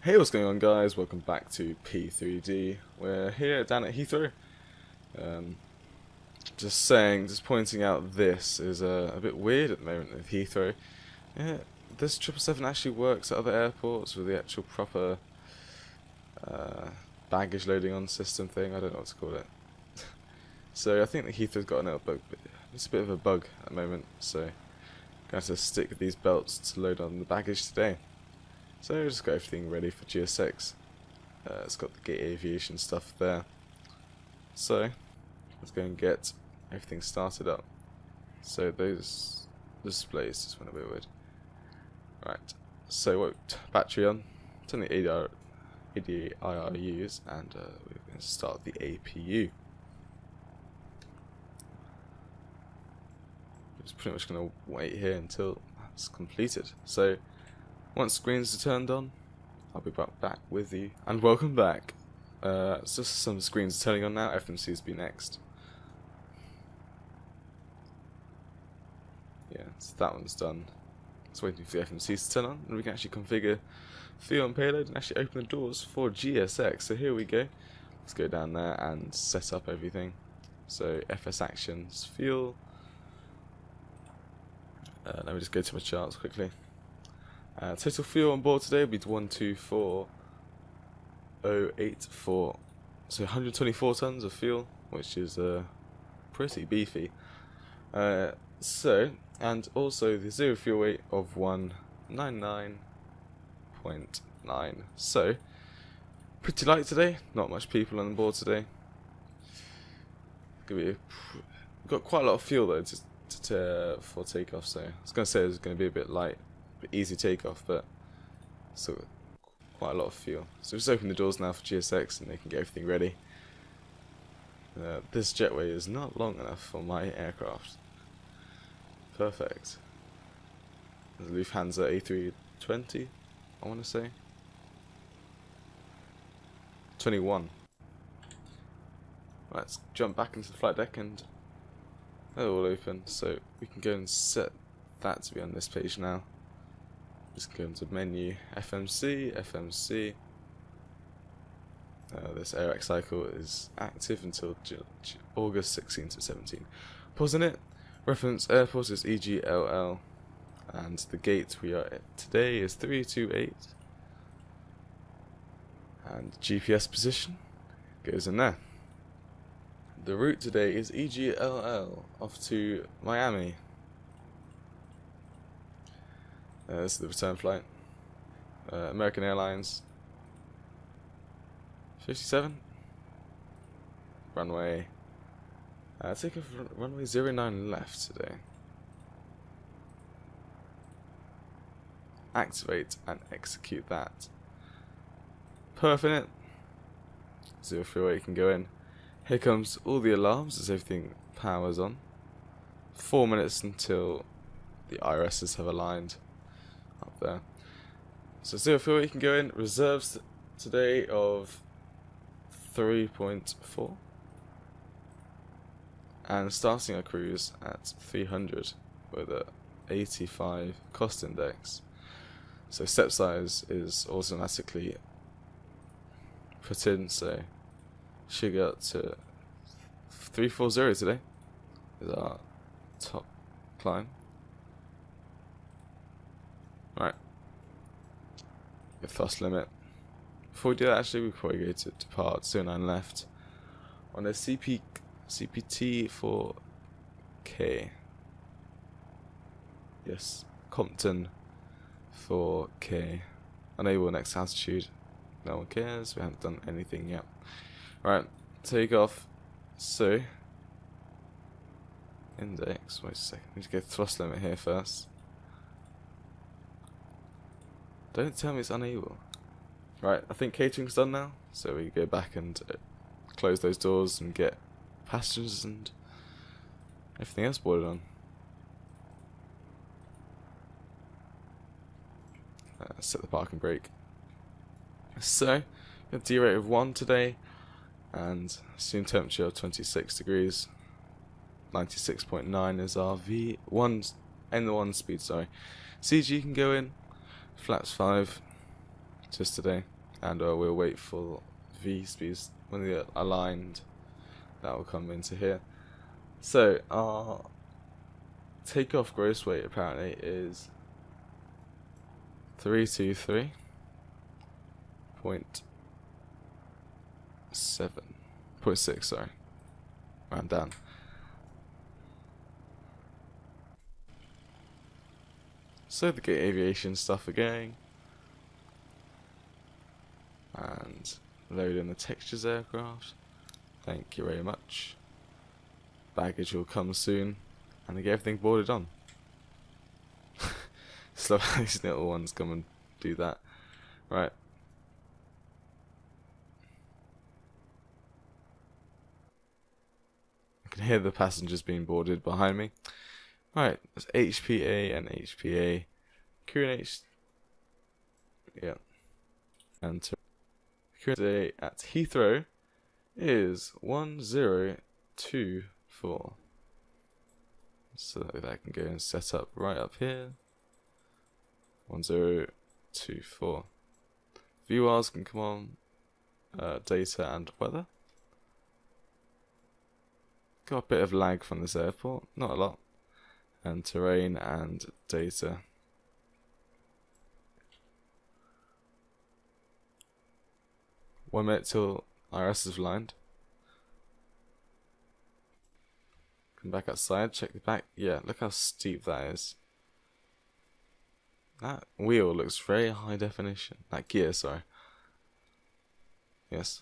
Hey, what's going on, guys? Welcome back to Prepar3d. We're here down at Heathrow. Just pointing out, this is a bit weird at the moment with Heathrow. Yeah, this 777 actually works at other airports with the actual proper baggage loading on system thing. I don't know what to call it. So I think that Heathrow's got a little bug. It's a bit of a bug at the moment. So I'm going to have to stick with these belts to load on the baggage today. So I've just got everything ready for GSX. It's got the gate aviation stuff there. So let's go and get everything started up. So those displays just went a bit weird. Right. So what battery on? Turn the ADIRUs and we're going to start the APU. Just pretty much going to wait here until it's completed. So once screens are turned on, I'll be back with you. And welcome back. It's just some screens are turning on now. FMC's be next. Yeah, so that one's done. Just waiting for the FMCs to turn on, and we can actually configure fuel and payload and actually open the doors for GSX. So here we go. Let's go down there and set up everything. So FS actions, fuel. Let me just go to my charts quickly. Total fuel on board today will be 124,084. So 124 tons of fuel, which is pretty beefy. And also the zero fuel weight of 199.9. So pretty light today. Not much people on board today. We've got quite a lot of fuel though for takeoff. So I was going to say it's going to be a bit light. Easy takeoff, but still quite a lot of fuel. So just open the doors now for GSX and they can get everything ready. This jetway is not long enough for my aircraft. Perfect. There's a Lufthansa A320, I want to say. 21. Let's jump back into the flight deck and they're all open, so we can go and set that to be on this page now. Just go into menu, FMC. This AirX cycle is active until August 16 to 17. Pausing it. Reference airport is EGLL, and the gate we are at today is 328. And GPS position goes in there. The route today is EGLL off to Miami. This is the return flight. American Airlines 57. Runway. Take off runway 09 left today. Activate and execute that. Perfect. Zero fuel weight can go in. Here comes all the alarms as everything powers on. 4 minutes until the IRSs have aligned. Up there. So zero fuel you can go in. Reserves today of 3.4 and starting our cruise at 300 with a 85 cost index. So step size is automatically put in, so should get up to 340 today is our top climb. Right, the thrust limit. Before we do that, actually, we probably go to depart 09 left on a CPT 4K. Yes, Compton 4K. Enable next altitude. No one cares. We haven't done anything yet. Right, take off. So index. Wait a second. Need to go thrust limit here first. Don't tell me it's unable. Right, I think catering's done now, so we go back and close those doors and get passengers and everything else boarded on. Set the parking brake. So, we have D rate of 1 today, and assumed temperature of 26 degrees. 96.9 is our V1 N1 speed. Sorry, CG can go in. Flaps 5 just today. and we'll wait for V speeds when they get aligned. That will come into here. So our takeoff gross weight apparently is 323.6, sorry, round down. So the Gate Aviation stuff are going, and load in the textures aircraft. Thank you very much. Baggage will come soon, and they get everything boarded on. Slow how these little ones come and do that. Right. I can hear the passengers being boarded behind me. Right, there's HPA and HPA. QNH. Yeah. And today at Heathrow is 1024. So that I can go and set up right up here. 1024. VURs can come on. Data and weather. Got a bit of lag from this airport, not a lot. And terrain and data. One minute till IRS is lined. Come back outside, check the back. Yeah, look how steep that is. That wheel looks very high definition. That gear, sorry. Yes.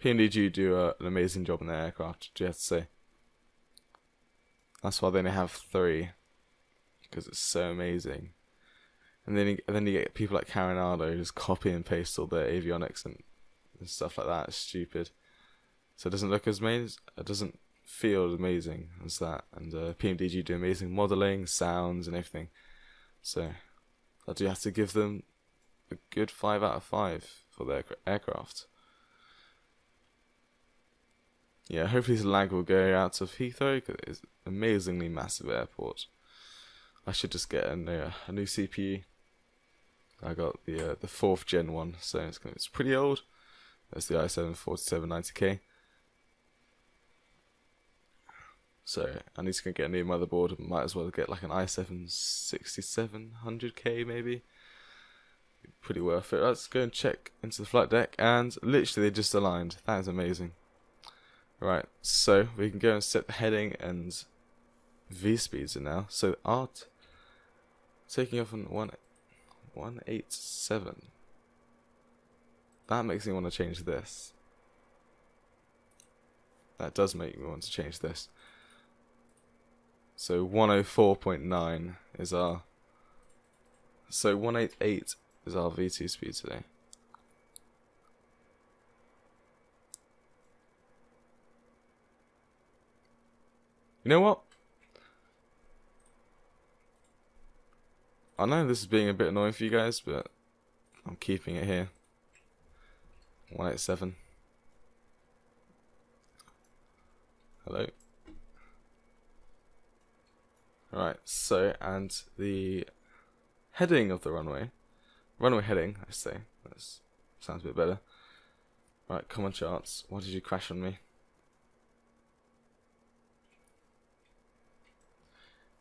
PMDG do an amazing job on their aircraft, do you have to say. That's why they only have 3. Because it's so amazing. And then you get people like Carinado who just copy and paste all their avionics and stuff like that. It's stupid. So it doesn't look as amazing. It doesn't feel as amazing as that. And PMDG do amazing modelling, sounds and everything. So I do have to give them a good 5 out of 5 for their aircraft. Yeah, hopefully this lag will go out of Heathrow because it's an amazingly massive airport. I should just get a new CPU. I got the 4th gen one, so it's pretty old. That's the i7-4790K. So I need to get a new motherboard. Might as well get like an i7-6700K maybe. Pretty worth it. Let's go and check into the flight deck, and literally they just aligned. That is amazing. Right, so we can go and set the heading and V speeds in now. So art taking off on 187. That makes me want to change this. That does make me want to change this. So 104.9 is our. So 188 is our V2 speed today. You know what? I know this is being a bit annoying for you guys, but I'm keeping it here. 187. Hello. Right, so, and the heading of the runway heading, I say, that sounds a bit better. Right, come on charts, why did you crash on me?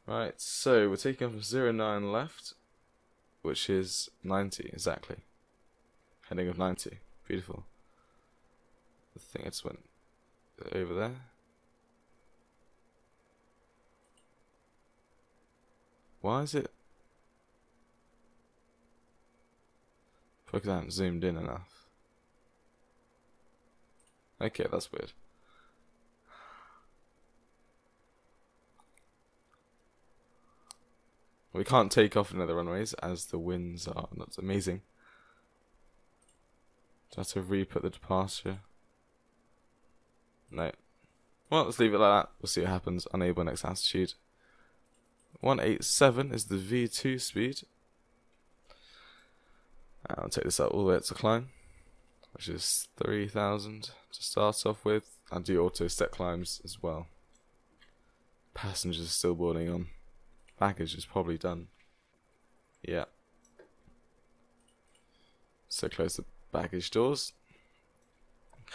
Right, so we're taking off 09 left, which is 90 exactly. Heading of 90, beautiful. I think I just went over there. Why is it? Because I haven't zoomed in enough. Okay, that's weird. We can't take off another runways as the winds are not amazing. Do I have to re-put the departure? No. Well, let's leave it like that. We'll see what happens. Unable next altitude. 187 is the V2 speed. I'll take this up all the way up to climb, which is 3,000 to start off with. I do auto step climbs as well. Passengers still boarding on. Baggage is probably done. Yeah. So close to baggage doors.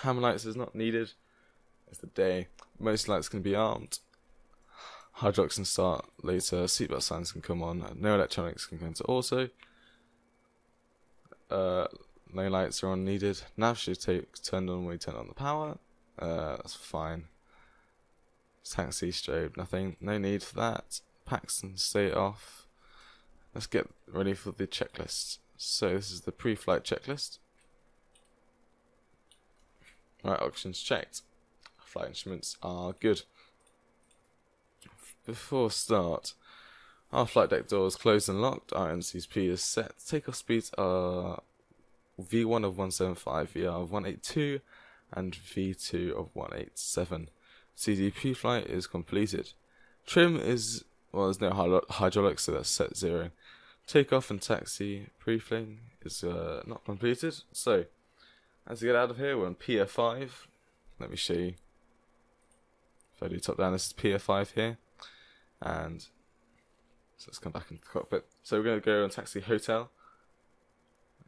Hammer lights is not needed. It's the day. Most lights can be armed. Hydraulics can start later. Seatbelt signs can come on. No electronics can go into auto. No lights are on needed. Nav should take turned on when we turn on the power. That's fine. Taxi strobe, nothing. No need for that. Packs and stay off. Let's get ready for the checklist. So this is the pre-flight checklist. Right, oxygen's checked. Flight instruments are good. Before start, our flight deck doors closed and locked. Our MCP is set. Takeoff speeds are V1 of 175, VR of 182, and V2 of 187. CDP flight is completed. Trim is, well, there's no hydraulics, so that's set 0. Takeoff and taxi pre-fling is not completed. So, as we get out of here, we're on Pier 5. Let me show you. If I do top down, this is Pier 5 here. And so let's come back into the cockpit. So we're going to go on taxi hotel.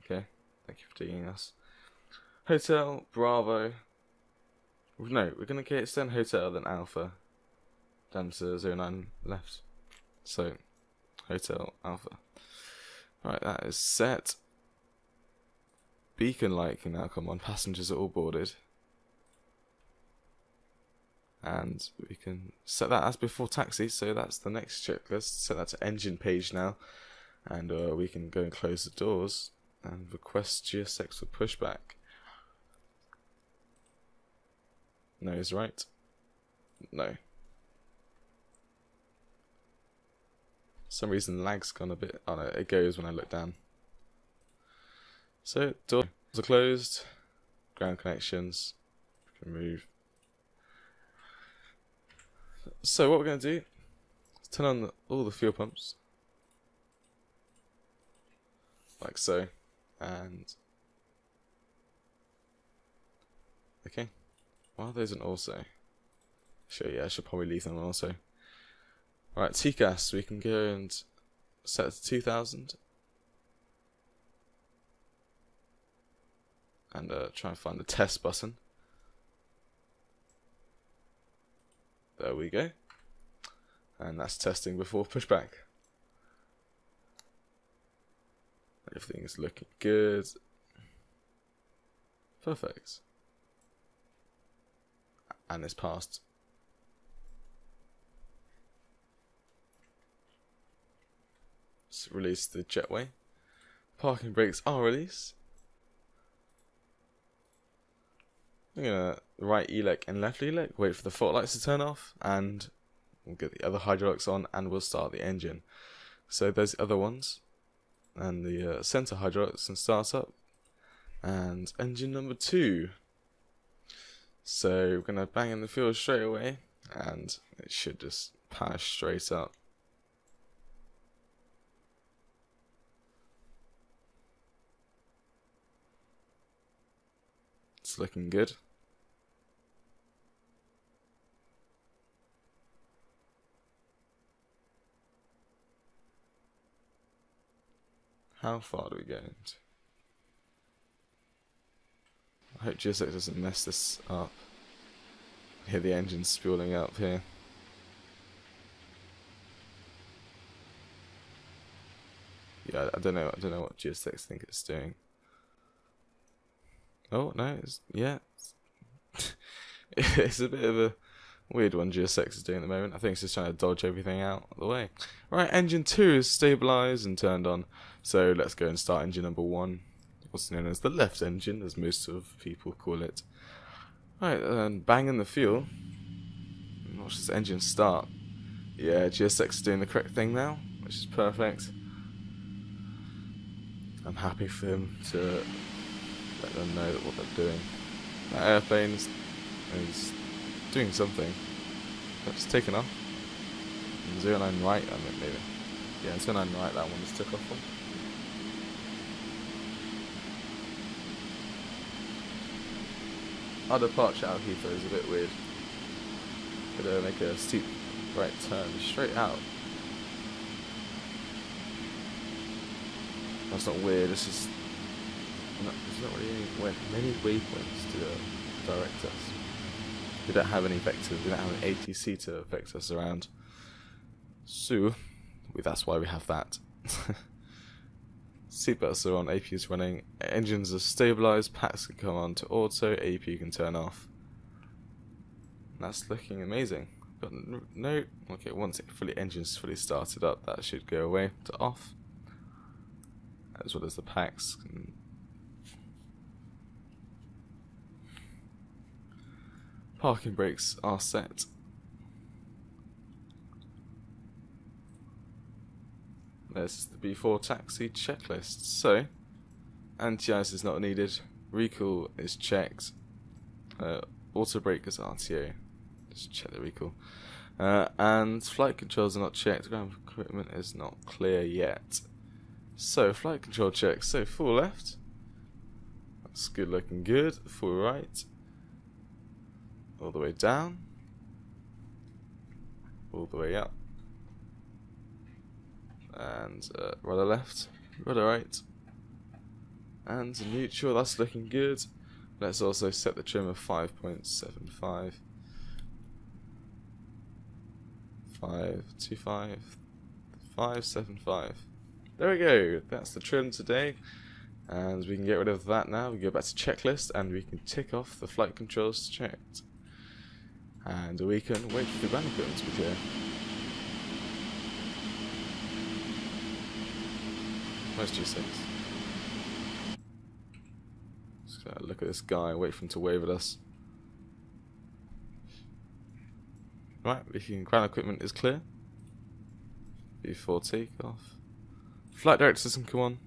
Okay, thank you for taking us. Hotel, Bravo. No, we're going to extend hotel, then Alpha. Down to 09 left. So, hotel, Alpha. Right, that is set. Beacon light can now come on. Passengers are all boarded. And we can set that as before taxi, so that's the next checklist. Set that to engine page now. And we can go and close the doors and request GSX for pushback. No is right. No. For some reason lag's gone a bit. Oh no, it goes when I look down. So doors are closed. Ground connections. We can move. So what we're going to do is turn on all the fuel pumps. Like so. And okay. Why are those an also? Sure, yeah, I should probably leave them also. Alright, TCAS, we can go and set it to 2000. And try and find the test button. There we go. And that's testing before pushback. Everything's looking good. Perfect. And it's passed. Let's release the jetway. Parking brakes are released. I'm gonna right ELEC and left ELEC, wait for the fault lights to turn off, and we'll get the other hydraulics on, and we'll start the engine. So there's the other ones, and the center hydraulics can start up, and engine number 2. So we're gonna bang in the fuel straight away, and it should just pass straight up. It's looking good. How far do we go into? I hope GSX doesn't mess this up. I hear the engine spooling up here. Yeah, I don't know what GSX think it's doing. Oh no, it's a bit of a weird one GSX is doing at the moment. I think it's just trying to dodge everything out of the way. Right, engine 2 is stabilised and turned on. So let's go and start engine number 1. What's known as the left engine, as most of people call it. Right, and bang in the fuel. Watch this engine start. Yeah, GSX is doing the correct thing now, which is perfect. I'm happy for him to let them know what they're doing. That airplane is doing something. It's taken off. 09 right, I mean, maybe. Yeah, 09 right, that one just took off one. Our departure out of Heathrow is a bit weird. Could make a steep right turn straight out. That's not weird, it's just there's not really many waypoints to direct us. We don't have any vectors, we don't have an ATC to affect us around. So, that's why we have that. Seatbelts are on, AP is running, engines are stabilised, packs can come on to auto, AP can turn off. That's looking amazing. Got no, okay, once engine's fully started up, that should go away to off. As well as the packs. Parking brakes are set. This is the B4 taxi checklist. So, anti-ice is not needed. Recall is checked. Auto brake is RTO. Just check the recall. And flight controls are not checked. Ground equipment is not clear yet. So, flight control check. So, full left. That's good, looking good. Full right. All the way down. All the way up. And rudder left. Rudder right. And neutral, that's looking good. Let's also set the trim of 5.75. 525. 575. There we go. That's the trim today. And we can get rid of that now. We go back to checklist and we can tick off the flight controls checked. And we can wait for the ground equipment to be clear. Where's G6? Just gotta look at this guy, wait for him to wave at us. Right, ground equipment is clear. Before takeoff. Flight director system, come on.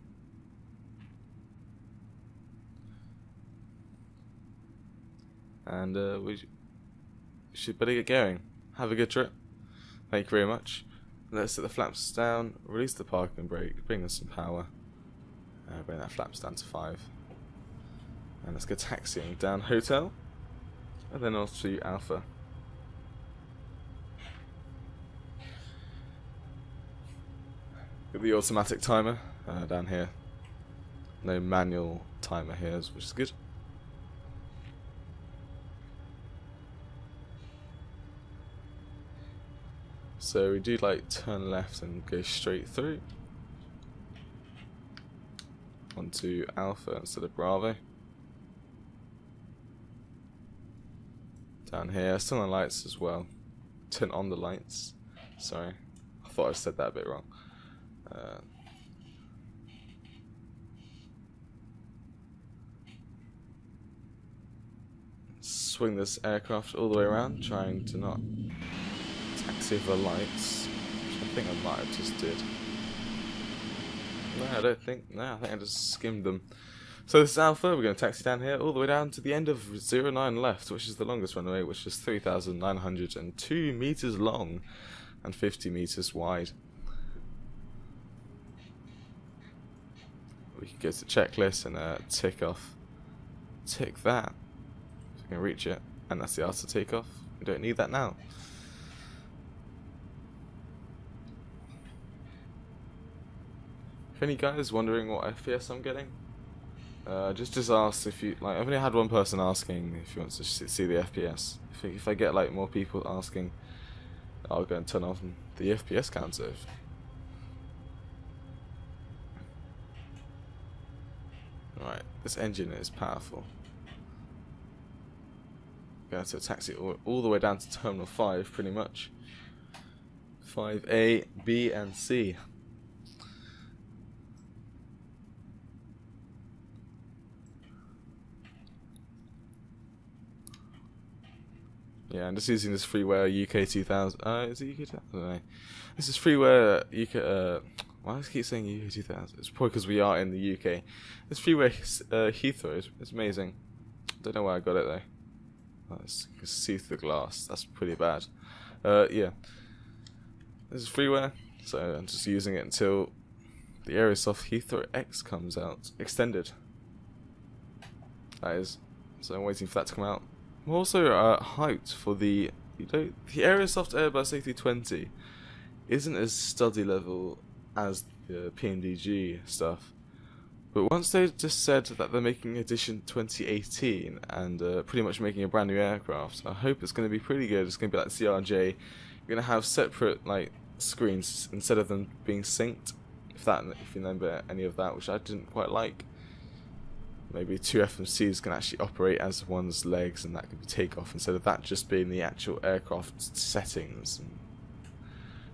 And we should better get going. Have a good trip. Thank you very much. Let's set the flaps down, release the parking brake, bring us some power. Bring that flaps down to 5. And let's go taxiing down hotel. And then on to Alpha. Got the automatic timer down here. No manual timer here, which is good. So we do like turn left and go straight through onto Alpha instead of Bravo. Down here, still on lights as well. Turn on the lights. Sorry, I thought I said that a bit wrong. Swing this aircraft all the way around, trying to not taxi the lights, which I think I might have just did. No, I don't think. No, I think I just skimmed them. So this is Alpha. We're going to taxi down here all the way down to the end of 09 left, which is the longest runway, which is 3,902 meters long and 50 meters wide. We can go to checklist and tick that. If we can reach it, and that's the after takeoff. We don't need that now. If any guys wondering what FPS I'm getting, just ask if you like. I've only had one person asking if he wants to see the FPS. If I get like more people asking, I'll go and turn off the FPS counter. Right, this engine is powerful. Going to taxi all the way down to Terminal 5, pretty much. 5A, B, and C. Yeah, I'm just using this freeware UK 2000. Is it UK 2000? I don't know. This is freeware UK. Why do I keep saying UK 2000? It's probably because we are in the UK. This freeware Heathrow is amazing. Don't know where I got it though. Oh, you can see through the glass. That's pretty bad. Yeah. This is freeware, so I'm just using it until the Aerosoft Heathrow X comes out. Extended. That is. So I'm waiting for that to come out. I'm also hyped for the Aerosoft Airbus A320 isn't as study level as the PMDG stuff, But once they just said that they're making Edition 2018 and pretty much making a brand new aircraft, I hope it's going to be pretty good. It's going to be like CRJ. You're going to have separate like screens instead of them being synced. If you remember any of that, which I didn't quite like. Maybe two FMCs can actually operate as one's legs, and that could be takeoff instead of that just being the actual aircraft settings. And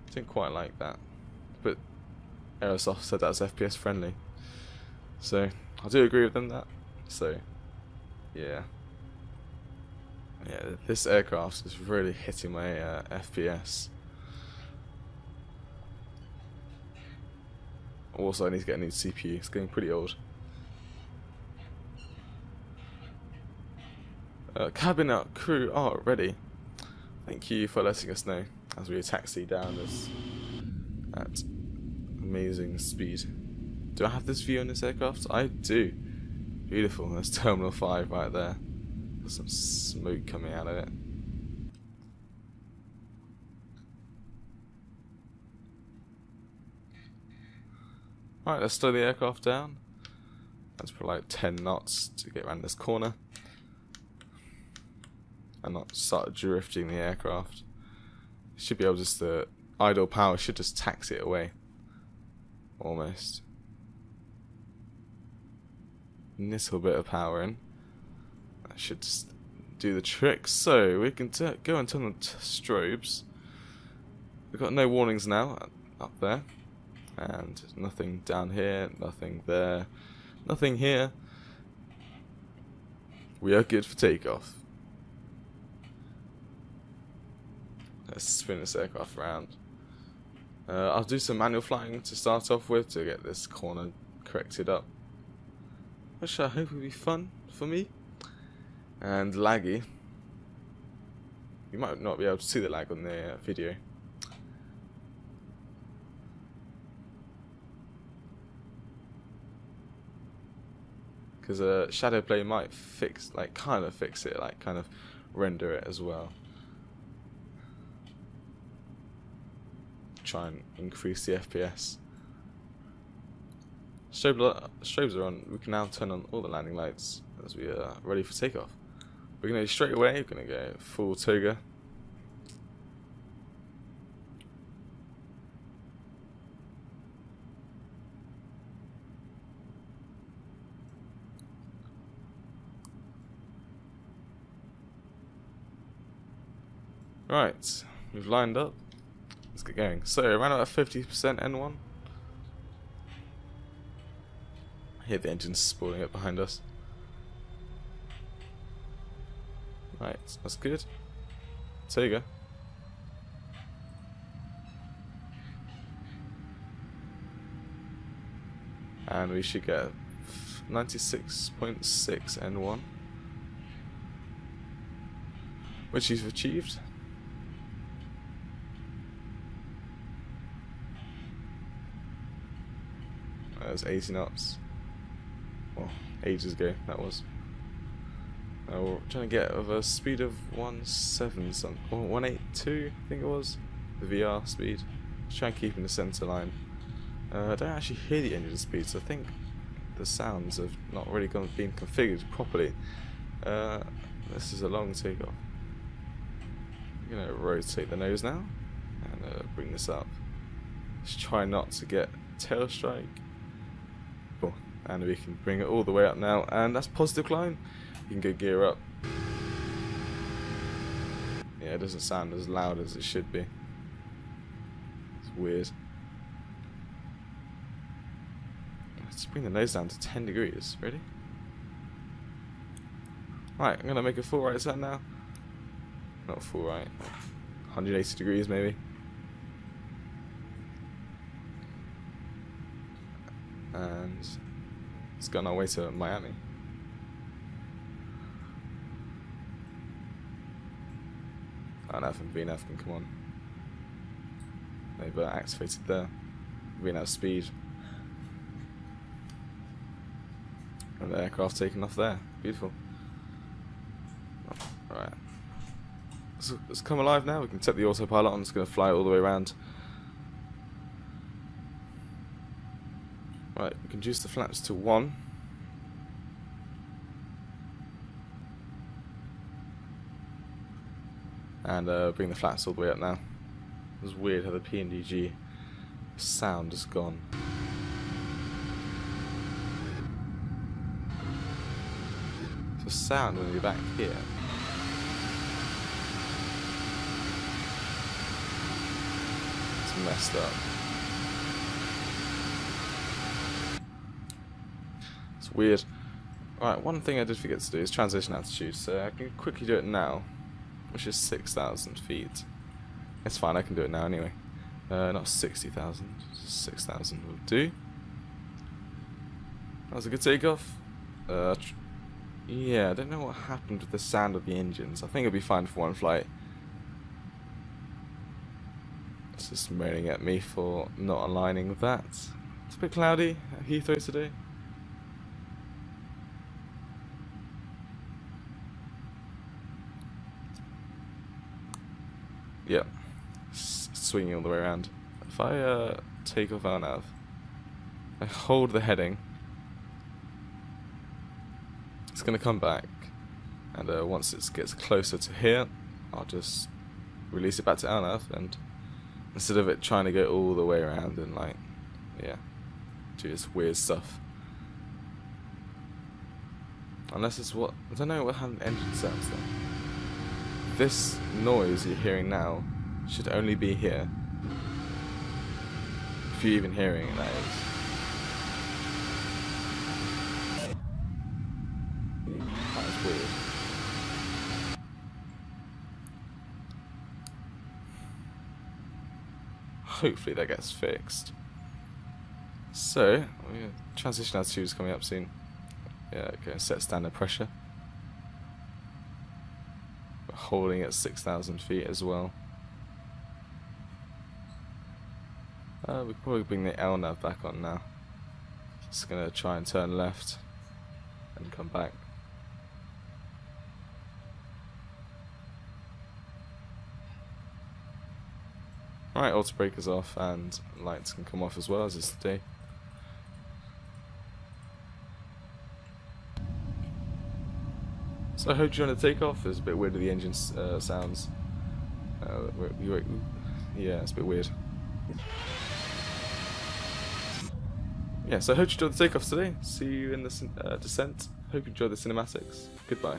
I didn't quite like that, but Aerosoft said that was FPS friendly. So, I do agree with them that. So, yeah. Yeah, this aircraft is really hitting my FPS. Also, I need to get a new CPU. It's getting pretty old. Cabin out crew are ready. Thank you for letting us know as we taxi down this at amazing speed. Do I have this view on this aircraft? I do. Beautiful. There's Terminal 5 right there. There's some smoke coming out of it. Alright, let's slow the aircraft down. Let's put like 10 knots to get around this corner. And not start drifting the aircraft. Should be able just to idle power should just taxi it away. Almost. Little bit of power in. That should just do the trick. So we can go and turn on strobes. We've got no warnings now up there, and nothing down here, nothing there, nothing here. We are good for takeoff. Let's spin this aircraft around. I'll do some manual flying to start off with to get this corner corrected up, which I hope will be fun for me. And laggy. You might not be able to see the lag on the video. Because shadow play might kind of fix it, kind of render it as well. Try and increase the FPS. Strobes are on. We can now turn on all the landing lights as we are ready for takeoff. We're going to straight away. We're going to go full toga. Right, we've lined up. Let's get going. So around about 50% N1. I hear the engines spooling up behind us. Right, that's good. Toga. And we should get 96.6 N1, which you've achieved. That was 80 knots. Well, ages ago that was. We're trying to get with a speed of 1.7 something, or 1.82 I think it was, the VR speed. Let's try and keep in the centre line. I don't actually hear the engine speed, so I think the sounds have not really been configured properly. This is a long takeoff. I'm going to rotate the nose now and bring this up. Let's try not to get tail strike. Cool. And we can bring it all the way up now, and that's positive climb. You can go gear up. Yeah, it doesn't sound as loud as it should be. It's weird. Let's bring the nose down to 10 degrees. Ready? Right, I'm going to make a full right turn now. Not full right. 180 degrees maybe. And it's gone our way to Miami. And F and VNAV can come on. They've activated there. VNAV speed. And the aircraft taking off there. Beautiful. Alright. Let's come alive now. We can set the autopilot on. It's going to fly all the way around. Right, we can reduce the flaps to 1. And bring the flaps all the way up now. It's weird how the PMDG sound is gone. The sound when you're back here. It's messed up. It's weird. Alright, one thing I did forget to do is transition altitude, so I can quickly do it now, which is 6,000 feet. It's fine, I can do it now anyway. Not 60,000, 6,000 will do. That was a good takeoff. Yeah, I don't know what happened with the sound of the engines. I think it'll be fine for one flight. It's just moaning at me for not aligning with that. It's a bit cloudy at Heathrow today. Yeah, swinging all the way around. If I take off our nav, I hold the heading, it's going to come back, and once it gets closer to here, I'll just release it back to our nav, and instead of it trying to go all the way around and like, yeah, do this weird stuff. Unless it's what, I don't know what how the engine sounds though. This noise you're hearing now should only be here. If you're even hearing it, that is. That is weird. Hopefully that gets fixed. So, transition altitude is coming up soon. Yeah, okay, set standard pressure. We're holding at 6,000 feet as well. We can probably bring the L nav back on now. Just gonna try and turn left and come back. Alright, auto brake is off and lights can come off as well as it's today. So I hope you enjoyed the takeoff. It's a bit weird with the engine sounds. Yeah, it's a bit weird. Yeah, so I hope you enjoyed the takeoff today. See you in the descent. Hope you enjoyed the cinematics. Goodbye.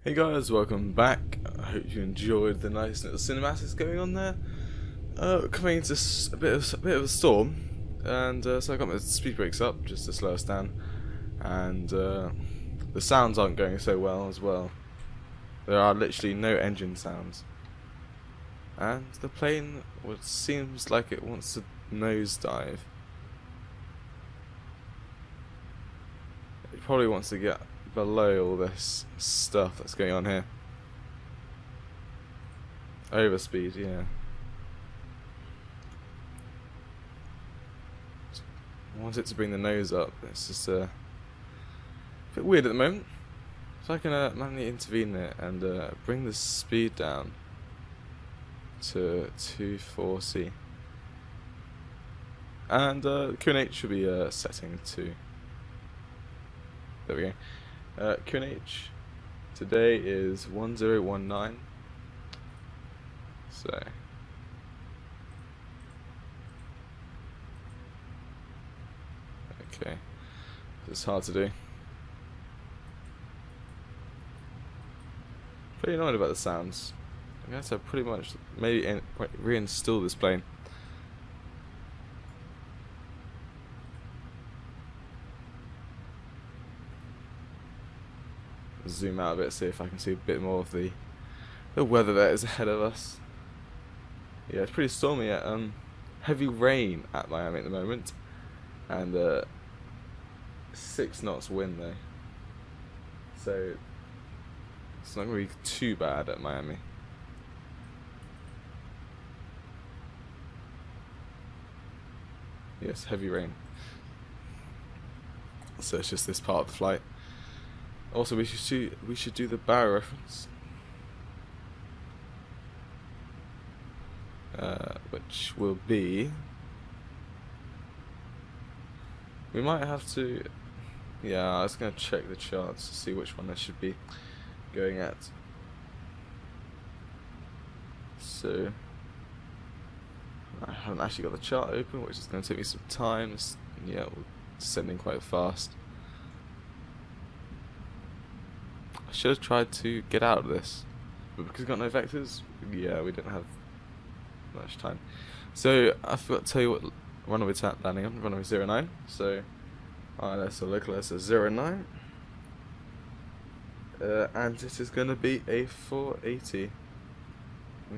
Hey guys, welcome back. I hope you enjoyed the nice little cinematics going on there. Coming into a bit of a storm, and so I got my speed brakes up just to slow us down, and the sounds aren't going so well as well. There are literally no engine sounds, and the plane seems like it wants to nosedive. It probably wants to get below all this stuff that's going on here. Overspeed, yeah. I want it to bring the nose up. It's just a bit weird at the moment. If I can manually intervene there and bring the speed down to 240, and QNH should be setting to. There we go. QNH today is 1019. So. Okay, it's hard to do. Pretty annoyed about the sounds. I'm going to have to pretty much maybe reinstall this plane. Zoom out a bit, see if I can see a bit more of the weather that is ahead of us. Yeah, it's pretty stormy. Heavy rain at Miami at the moment, and 6 knots wind though, so it's not going to be too bad at Miami. Yes, heavy rain. So it's just this part of the flight. Also, we should do the barrel reference, which will be. We might have to. Yeah, I was going to check the charts to see which one I should be going at. So I haven't actually got the chart open, which is going to take me some time. Yeah, we're descending quite fast. I should have tried to get out of this, but because we've got no vectors, yeah, we didn't have much time. So I forgot to tell you what runway landing on, runway 09. So let's localize as 09. And it is going to be a 480.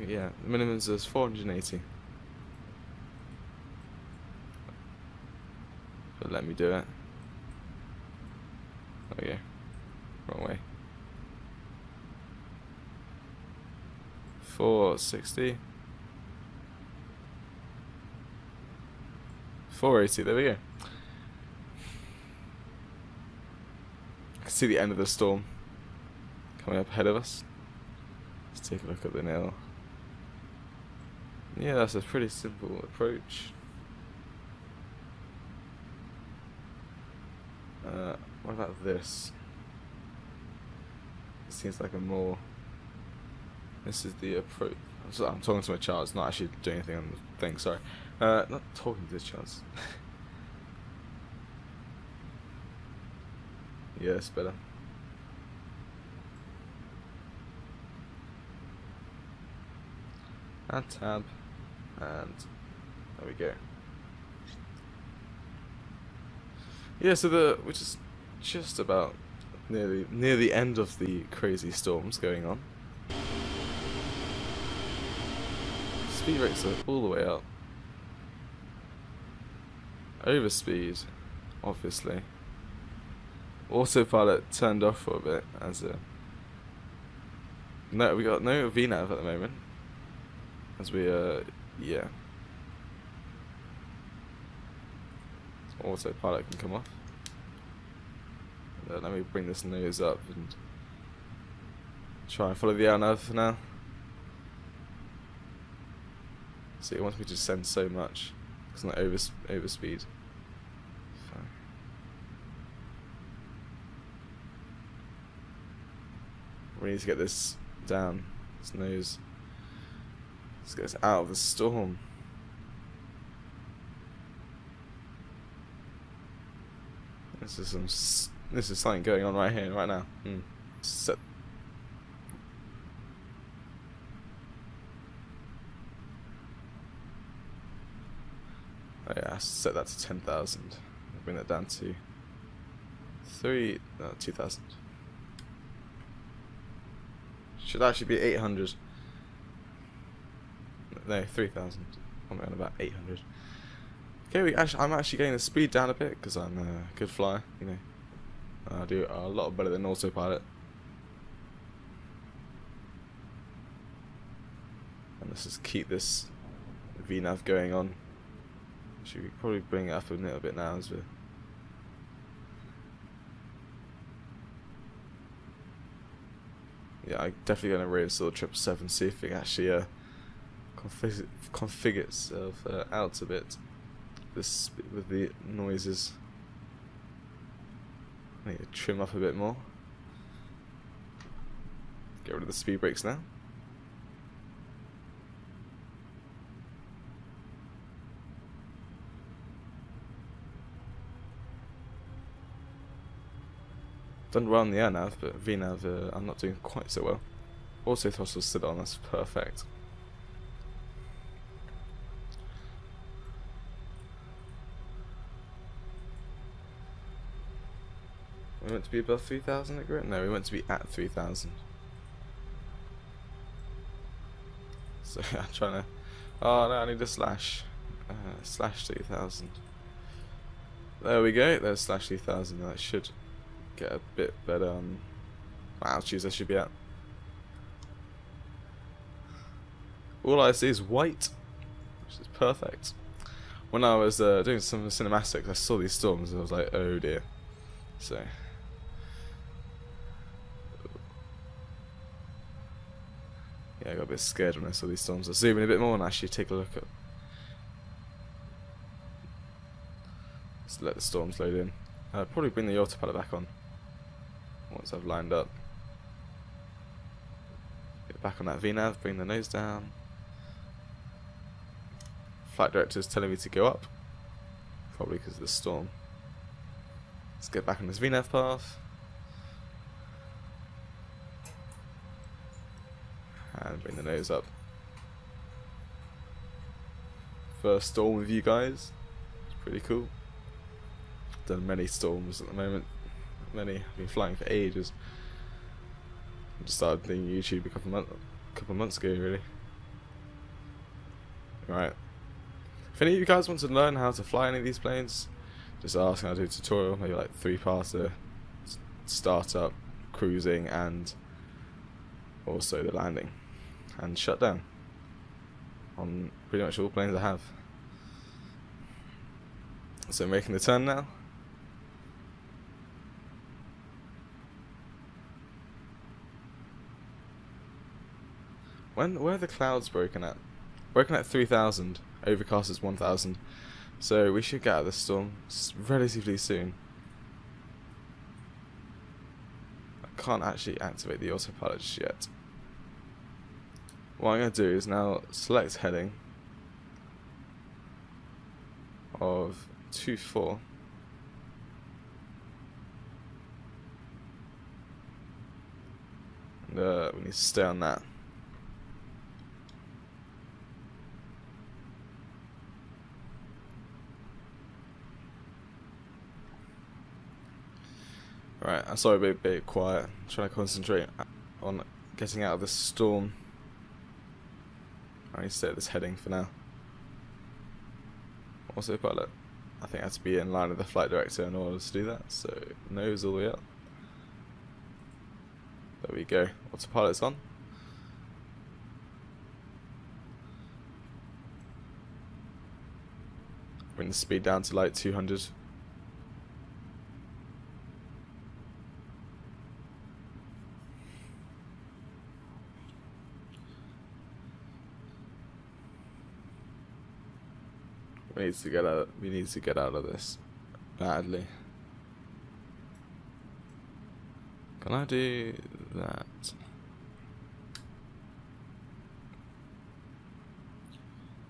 Yeah, the minimum is 480. But let me do it. Okay, wrong way. 460. 480, there we go. I can see the end of the storm coming up ahead of us. Let's take a look at the nail. Yeah, that's a pretty simple approach. What about this? It seems like a more. This is the approach. I'm talking to my charts, not actually doing anything on the thing. Sorry, not talking to the charts. Yeah, it's better. Add tab, and there we go. Yeah, so which is just about near the end of the crazy storms going on. Speed rates are all the way up. Overspeed, obviously. Autopilot turned off for a bit as a. No, we got no VNAV at the moment. As we yeah. Autopilot can come off. Let me bring this nose up and try and follow the LNAV for now. See, it wants me to descend so much because I'm overspeed. Fine. We need to get this down. This nose. Let's get us out of the storm. This is something going on right here, right now. Set Oh yeah, set that to 10,000. Bring that down to 2,000. Should actually be 800. No, 3,000. I'm going about 800. Okay, I'm actually getting the speed down a bit because I'm a good flyer. You know, I do a lot better than autopilot. And let's just keep this VNav going on. Should we probably bring it up a little bit now as we're... Yeah, I'm definitely going to reinstall 777, see if it can actually configure itself out a bit. This with the noises. I need to trim up a bit more. Get rid of the speed brakes now. Done well on the AirNav, but VNav I'm not doing quite so well. Also throttle's still on, that's perfect. We want to be above 3,000 at grit? No, we want to be at 3,000. So I'm trying to... Oh no, I need a slash. Slash 2,000. There we go, there's slash 2,000. That should get a bit better altitudes I should be at. All I see is white, which is perfect. When I was doing some cinematics, I saw these storms and I was like, oh dear. So... yeah, I got a bit scared when I saw these storms. I'll zoom in a bit more and actually take a look at... Let's let the storms load in. I'll probably bring the autopilot back on once I've lined up. Get back on that VNav, bring the nose down. Flight director's telling me to go up. Probably because of the storm. Let's get back on this VNav path. And bring the nose up. First storm with you guys. It's pretty cool. Done many storms at the moment. I've been flying for ages. I just started doing YouTube a couple months ago, really. Right. If any of you guys want to learn how to fly any of these planes, just ask and I'll do a tutorial, maybe like 3-parter, startup, cruising, and also the landing and shutdown on pretty much all planes I have. So making the turn now. Where are the clouds broken at? Broken at 3,000, overcast is 1,000. So we should get out of this storm relatively soon. I can't actually activate the autopilot just yet. What I'm going to do is now select heading of 24. And we need to stay on that. Right, I'm sorry, a bit quiet. I'm trying to concentrate on getting out of this storm. I need to stay at this heading for now. Also, pilot. I think I have to be in line with the flight director in order to do that. So, nose all the way up. There we go. Autopilot's on. Bring the speed down to like 200. We need to get out of this badly. Can I do that?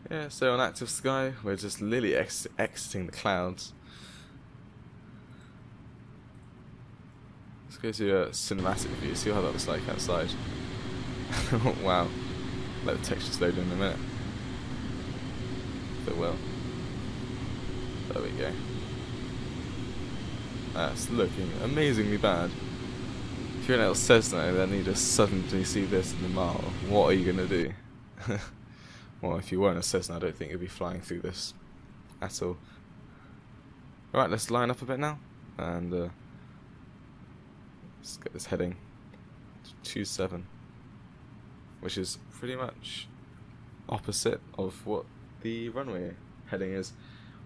Yeah, so on active sky, we're just literally exiting the clouds. Let's go to a cinematic view, see how that looks like outside. Wow. Let the textures load in a minute. If it will. There we go. That's looking amazingly bad. If you're an little Cessna and then you just suddenly see this in the mile, what are you going to do? Well, if you weren't a Cessna, I don't think you'd be flying through this at all. Right, let's line up a bit now, and let's get this heading to 27, which is pretty much opposite of what the runway heading is.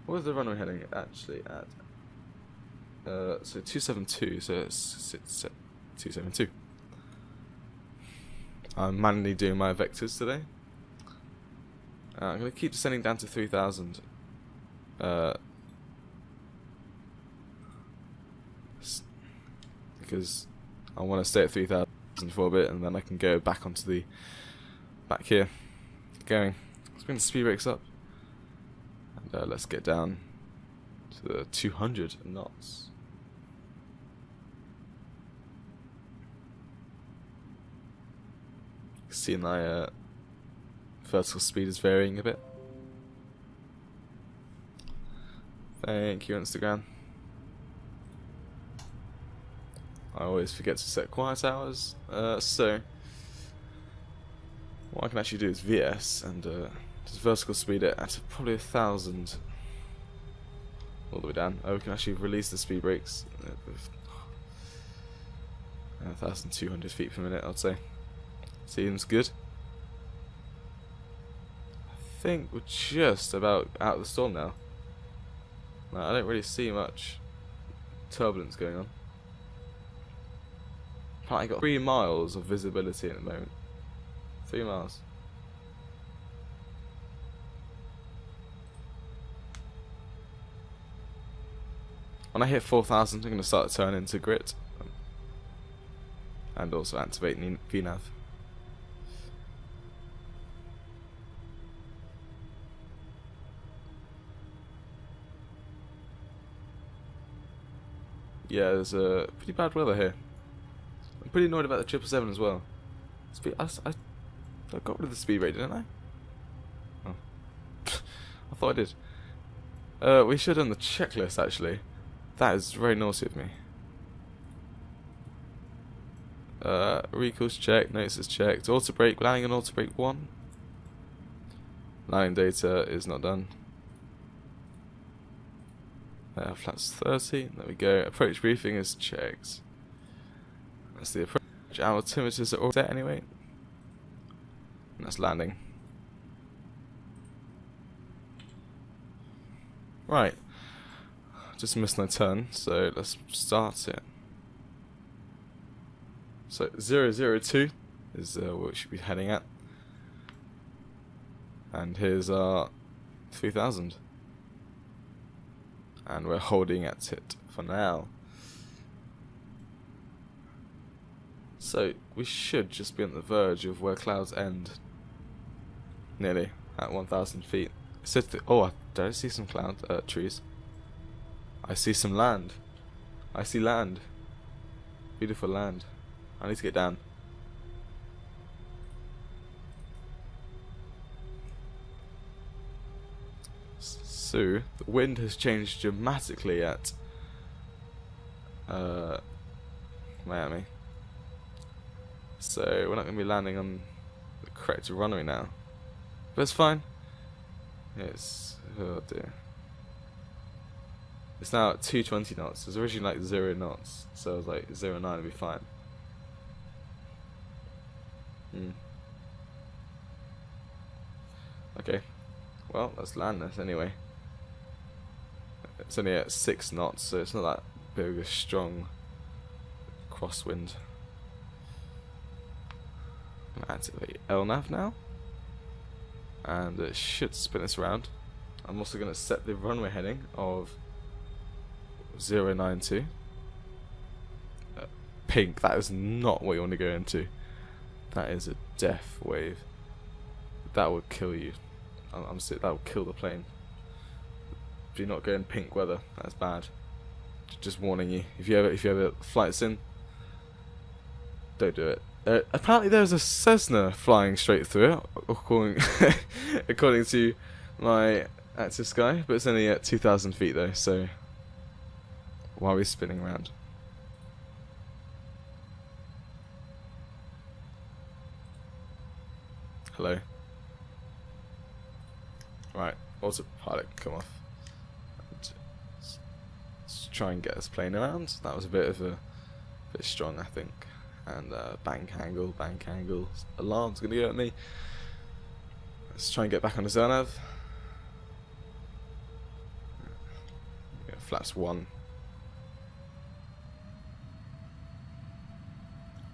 What is the runway heading actually at? So 272, so it's 272. I'm manually doing my vectors today. I'm going to keep descending down to 3000. Because I want to stay at 3000 for a bit, and then I can go back onto the back here. Going. Let's bring the speed brakes up, and let's get down to the 200 knots. See my vertical speed is varying a bit. Thank you, Instagram. I always forget to set quiet hours, so what I can actually do is VS and just vertical speed it at probably 1000 all the way down. Oh, we can actually release the speed brakes with 1200 feet per minute, I'd say. Seems good. I think we're just about out of the storm now. No, I don't really see much turbulence going on. I got 3 miles of visibility at the moment. 3 miles. When I hit 4000, I'm going to start to turn into grit. And also activate VNAV. Yeah, there's pretty bad weather here. I'm pretty annoyed about the 777 as well. I got rid of the speed rate, didn't I? Oh. I thought I did. We should have done the checklist, actually. That is very naughty of me. Recalls checked, notices checked, auto brake, landing on auto brake 1. Landing data is not done. Flaps 30, there we go. Approach briefing is checked. That's the approach. Our altimeters are all set anyway. And that's landing. Right. Just missed my turn, so let's start it. So 002 is what we should be heading at. And here's our 3000. And we're holding at it for now. So we should just be on the verge of where clouds end. Nearly at 1000 feet. Oh, did I see some trees? I see some land. I see land. Beautiful land. I need to get down. So the wind has changed dramatically at Miami. So we're not going to be landing on the correct runway now. But it's fine. It's, oh dear. It's now at 220 knots. It was originally like 0 knots. So I was like 0.9 would be fine. Okay. Well, let's land this anyway. It's only at 6 knots, so it's not that big of a strong crosswind. I'm going to activate LNAV now. And it should spin us around. I'm also going to set the runway heading of 092. Pink, that is not what you want to go into. That is a death wave. That would kill you. That would kill the plane. Do not go in pink weather. That's bad. Just warning you. If you ever flights in, don't do it. Apparently there's a Cessna flying straight through it, according to my active sky, but it's only at 2,000 feet though, so why are we spinning around? Hello. Right, autopilot, come off. Let's try and get this plane around. That was a bit strong, I think. And bank angle, alarm's gonna go at me. Let's try and get back on the zone nav. Yeah, flaps 1.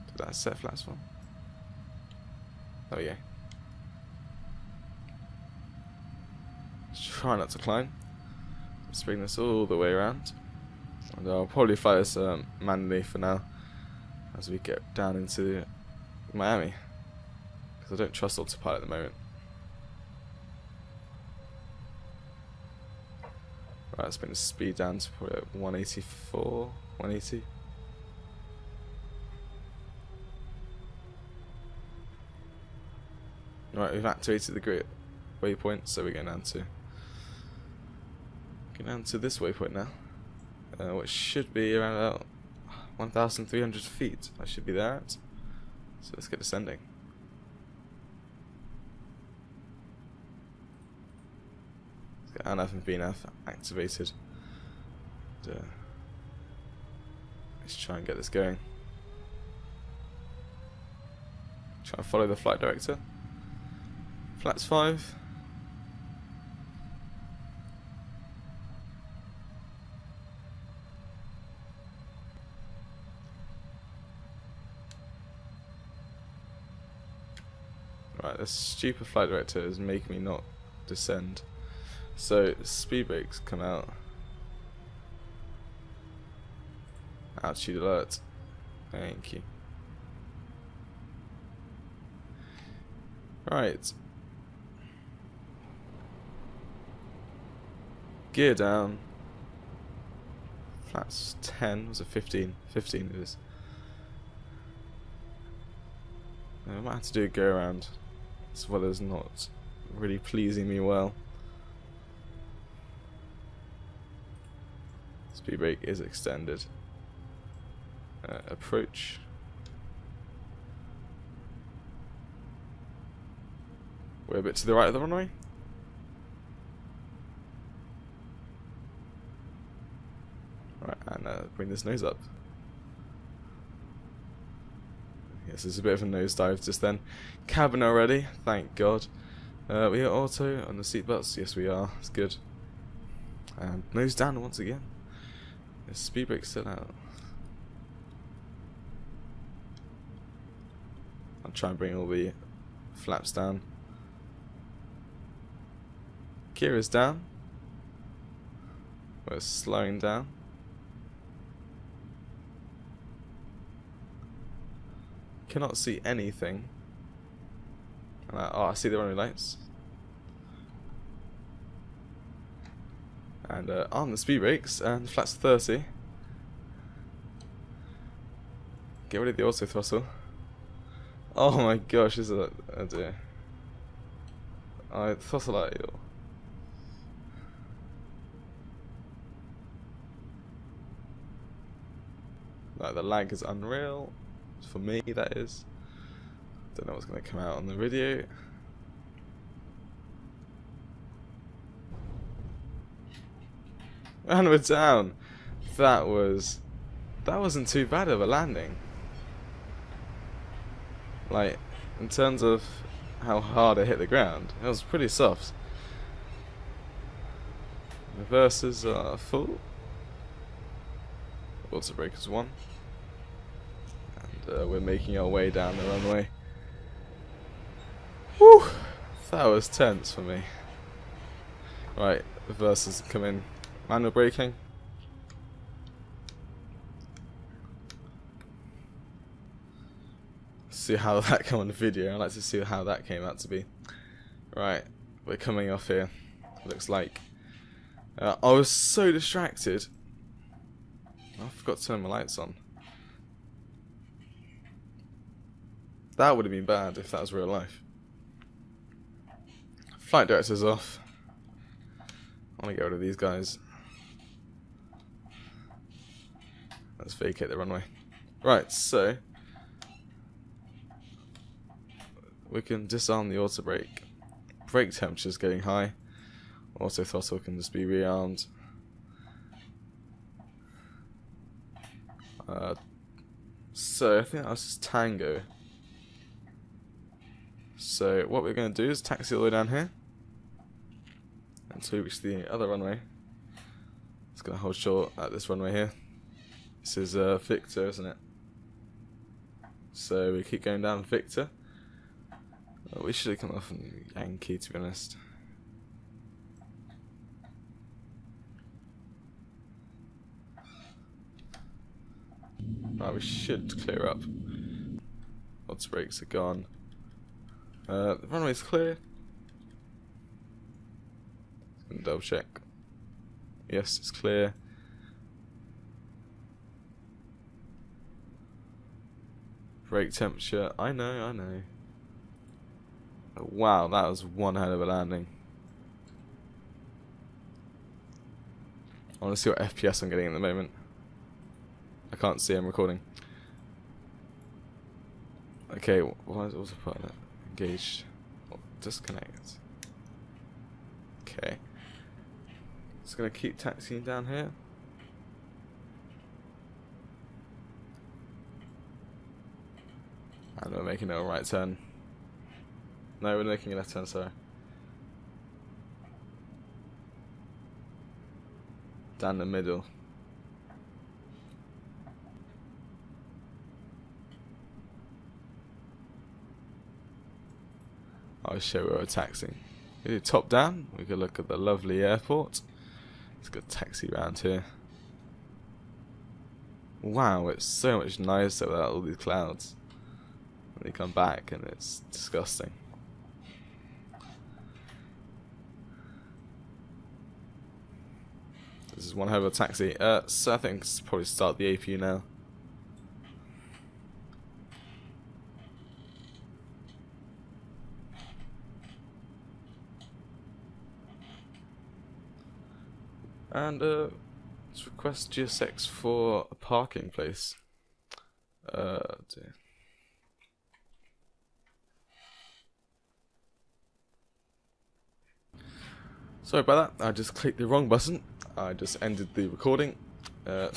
Did that set flaps 1? There we go. Let's try not to climb. Let's bring this all the way around. And I'll probably fly this manually for now as we get down into Miami. Because I don't trust autopilot at the moment. Right, let's bring the speed down to probably 184, 180. Right, we've activated the great waypoint, so we're going down to this waypoint now, which should be around about 1,300 feet. I should be there at. So let's get descending. Let's get ANAV and VNAV activated. And, let's try and get this going. Try and follow the flight director. Flaps 5. Right, this stupid flight director is making me not descend. So speed brakes come out. Altitude alert. Thank you. Right. Gear down. Flaps 10. Was it 15? 15 it is. I might have to do a go around. This weather's not really pleasing me well. Speed brake is extended. Approach. We're a bit to the right of the runway. Right, and bring this nose up. Yes, there's a bit of a nosedive just then. Cabin already, thank God. We are auto on the seatbelts. Yes, we are. It's good. And nose down once again. The speed brake's still out. I'll try and bring all the flaps down. Gear is down. We're slowing down. Cannot see anything. And I see the runway lights. And on the speed brakes and flaps 30. Get rid of the auto throttle. Oh my gosh, this is oh dear. I throttle out you. Like the lag is unreal. For me, that is. Don't know what's going to come out on the video. And we're down. That wasn't too bad of a landing. Like, in terms of how hard it hit the ground, it was pretty soft. Reversers are full. Auto breakers 1. And we're making our way down the runway. Whew! That was tense for me. Right, reversers come in. Manual braking. See how that came on the video. I'd like to see how that came out to be. Right, we're coming off here. Looks like. I was so distracted. I forgot to turn my lights on. That would have been bad if that was real life. Flight director's off. I want to get rid of these guys. Let's vacate the runway. Right, so we can disarm the auto brake. Brake temperature is getting high. Auto throttle can just be rearmed. So I think that's just Tango. So what we're going to do is taxi all the way down here until we reach the other runway. It's going to hold short at this runway here. This is Victor, isn't it? So we keep going down Victor. We should have come off in Yankee, to be honest. Right, we should clear up. Lots of brakes are gone. The runway's clear. Double check. Yes, it's clear. Brake temperature. I know. Oh, wow, that was one hell of a landing. I want to see what FPS I'm getting at the moment. I can't see, I'm recording. Okay, why is autopilot engaged? Disconnect. Okay. Just gonna keep taxiing down here. And we're making a right turn. No, we're making a left turn, sorry. Down the middle. I'll show where we're taxiing. We do top down, we can look at the lovely airport. Let's go taxi around here. Wow, it's so much nicer without all these clouds. And they come back and it's disgusting. This is one hell of a taxi. So I think it's probably start the APU now. And let's request GSX for a parking place. Dear. Sorry about that, I just clicked the wrong button. I just ended the recording. And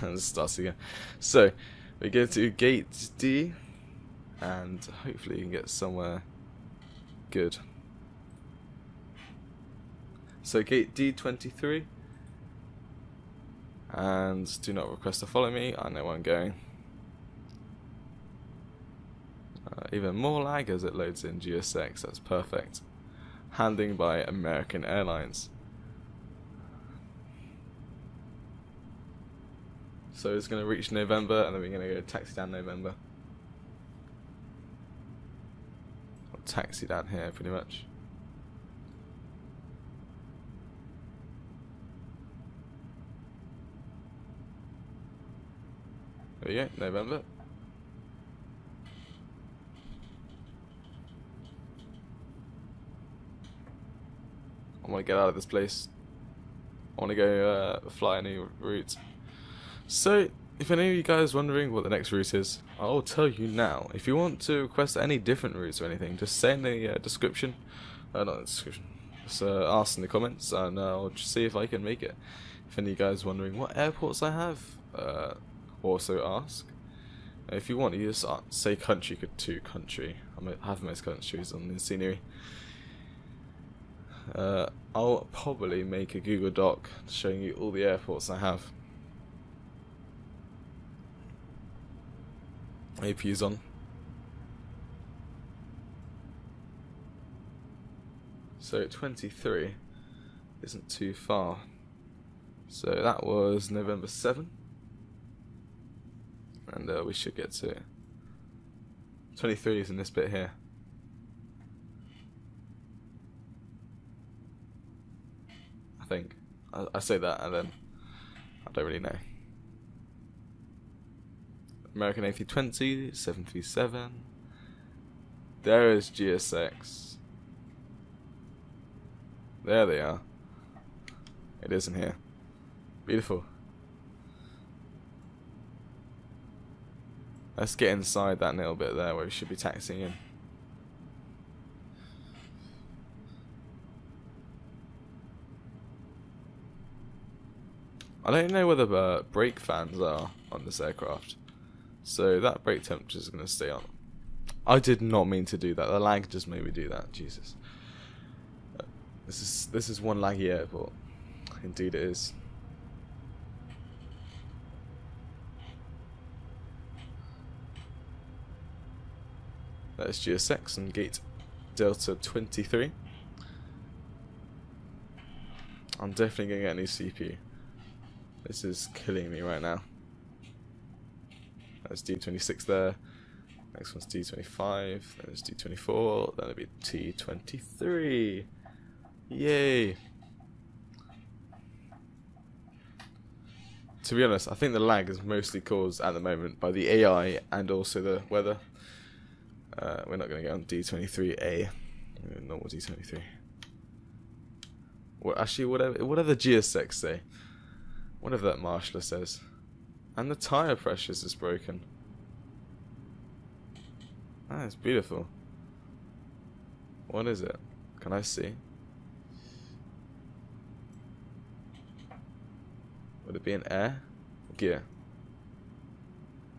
it starts again. So, we go to gate D, and hopefully you can get somewhere good. So gate D23. And do not request to follow me, I know where I'm going. Even more lag as it loads in GSX, that's perfect. Handling by American Airlines. So it's going to reach November and then we're going to go taxi down November. Or taxi down here pretty much. There we go, November. I want to get out of this place. I want to go fly a new route. So, if any of you guys wondering what the next route is, I'll tell you now. If you want to request any different routes or anything, just say in the description. Not in the description. Just ask in the comments and I'll just see if I can make it. If any of you guys wondering what airports I have, also ask. If you want, you just say country to country. I have most countries on the scenery. I'll probably make a Google Doc showing you all the airports I have. APU's on. So 23 isn't too far. So that was November 7. And we should get to 23 is in this bit here. I think. I say that and then I don't really know. American A320, 737. There is GSX. There they are. It isn't here. Beautiful. Let's get inside that little bit there where we should be taxiing in. I don't know whether brake fans are on this aircraft, so that brake temperature is going to stay on. I did not mean to do that. The lag just made me do that. Jesus, this is one laggy airport. Indeed, it is. That's GSX and gate Delta 23. I'm definitely going to get a new CPU. This is killing me right now. There's D26 there. Next one's D25. Then there's D24. Then it'll be T23. Yay! To be honest, I think the lag is mostly caused at the moment by the AI and also the weather. We're not going to get on D23A. Normal D23. Well, actually, whatever the GSX say. Whatever that marshaller says. And the tyre pressures is broken. Ah, it's beautiful. What is it? Can I see? Would it be an air? Gear?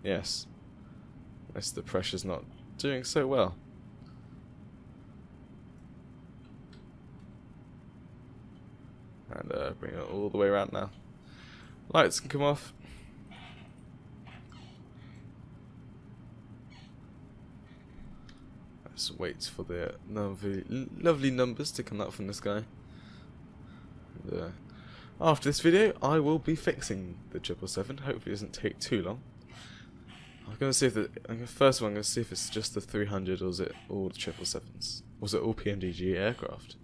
Yes. Unless the pressure's not doing so well. And bring it all the way around now. Lights can come off. Let's wait for the lovely numbers to come out from this guy. And, after this video, I will be fixing the 777. Hopefully, it doesn't take too long. I'm going to see if first of all, I'm going to see if it's just the 300 or is it all the 777s? Was it all PMDG aircraft?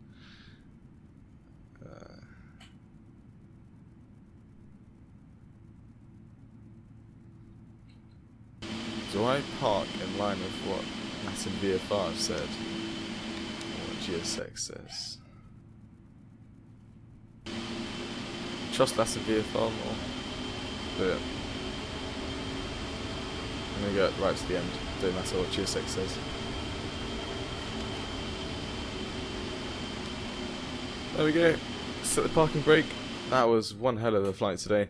Do I park in line with what Latin VFR said? Or what GSX says? Trust Latin VFR more? But I'm going to go right to the end. Don't matter what GSX says. There we go. Set the parking brake. That was one hell of a flight today.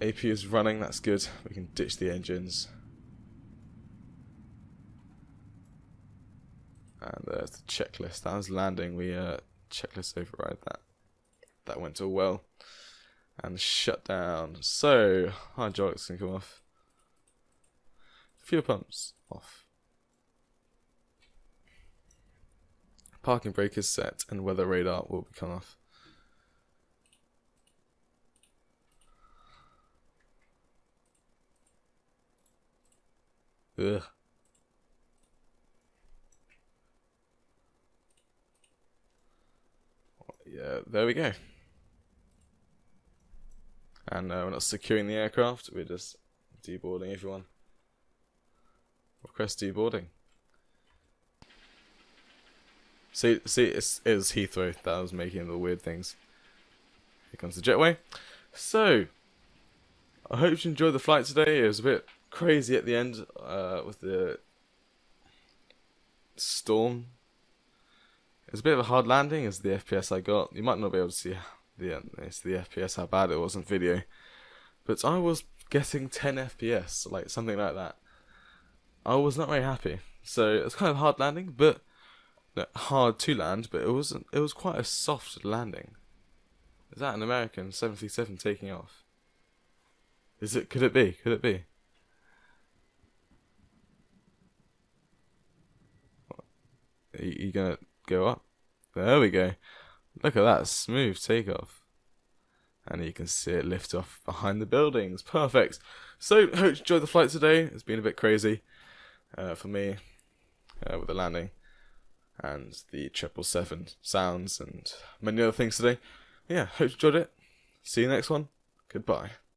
AP is running, that's good. We can ditch the engines. And there's the checklist. That was landing. We checklist override that. That went all well. And shut down. So hydraulics can come off. Fuel pumps off. Parking brake is set, and weather radar will become off. Ugh. Yeah, there we go. And we're not securing the aircraft, we're just deboarding everyone. Request deboarding. See, it was Heathrow that was making the weird things. Here comes the jetway. So, I hope you enjoyed the flight today. It was a bit crazy at the end with the storm. It was a bit of a hard landing as the FPS I got. You might not be able to see the FPS, how bad it was on video. But I was getting 10 FPS, like something like that. I was not very happy. So it was kind of hard landing, but no, hard to land, but it was quite a soft landing. Is that an American 777 taking off? Is it? Could it be? Could it be? Are you gonna go up? There we go. Look at that smooth takeoff. And you can see it lift off behind the buildings. Perfect. So, hope you enjoyed the flight today. It's been a bit crazy for me with the landing and the 777 sounds and many other things today. Yeah, hope you enjoyed it. See you next one. Goodbye.